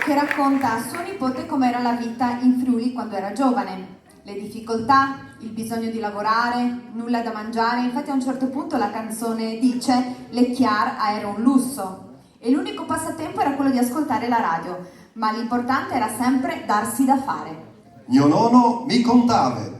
che racconta a suo nipote com'era la vita in Friuli quando era giovane. Le difficoltà, il bisogno di lavorare, nulla da mangiare. Infatti a un certo punto la canzone dice «Le chiar era un lusso» e l'unico passatempo era quello di ascoltare la radio, ma l'importante era sempre darsi da fare. Mio nonno mi contava.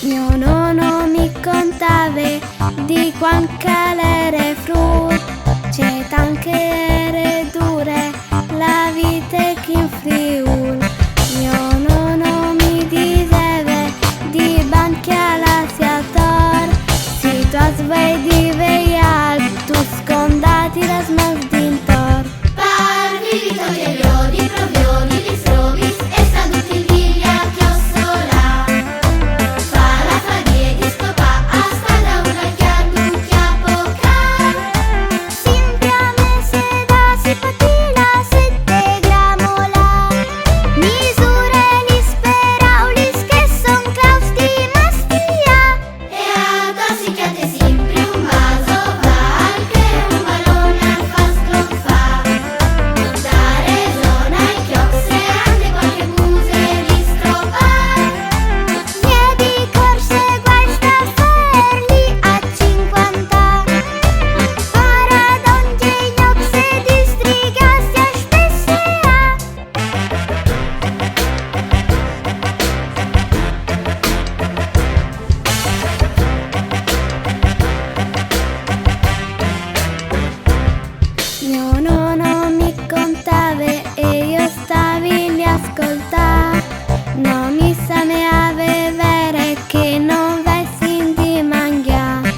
Mio nonno mi contava di quant calere frut, c'è tanche dure la vita che in Friul. Mio nonno mi diceva di banchi alla siator, si tu svei di veial, tu scondati la smas dintor. Parvi di toglieri, provioni, li strovis, e sta tutti il viglia chiossola. Fa la farie di scopa, asta da una chiadu chiapoca. Sempre a me se da si patina sette gramola, misure li speraulis che son claus di mastia. E a dosi chiate sempre un vaso, val che un balone al fa sclonfa. Dare zona e chiocse, ande qualche buse li stropa. Piedi corse guasta ferli a 50. Paradonge ioxe distrigasti a spessea. Mio nonno mi contava e io stavo lì a ascoltare. Non mi sapeva vere che non vessi di mangiare,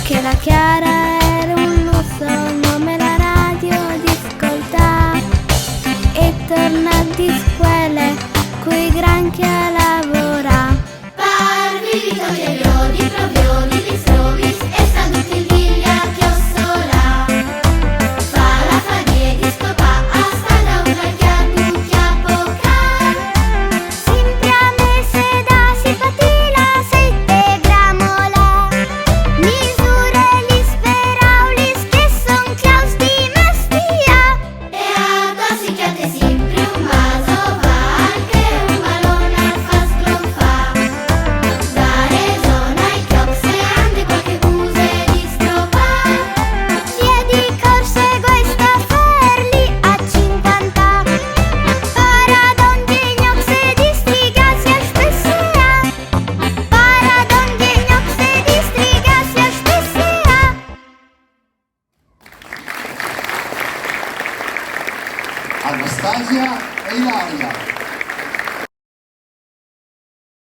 che la chiara era un lusso, non me la radio di ascoltare. E torna di scuole coi granchi a lavorare. Parvi di toglieri, provioni, li strovis, e sta tutti il viglia chiossola. Fa la farie di scopa, asta da una chiadu chiapoca. Sempre a me se da si patina sette gramola, misure li speraulis che son claus di mastia. E a dosi chiate sempre un vaso, val che un balone al fa sclonfa. Dare zona e chiocse, ande qualche buse li stropa. Piedi corse questa ferli a 50. Paradonge ioxe distrigasi a spessea. Paradonge ioxe distrigasi a spessea. Anastasia e Ilaria.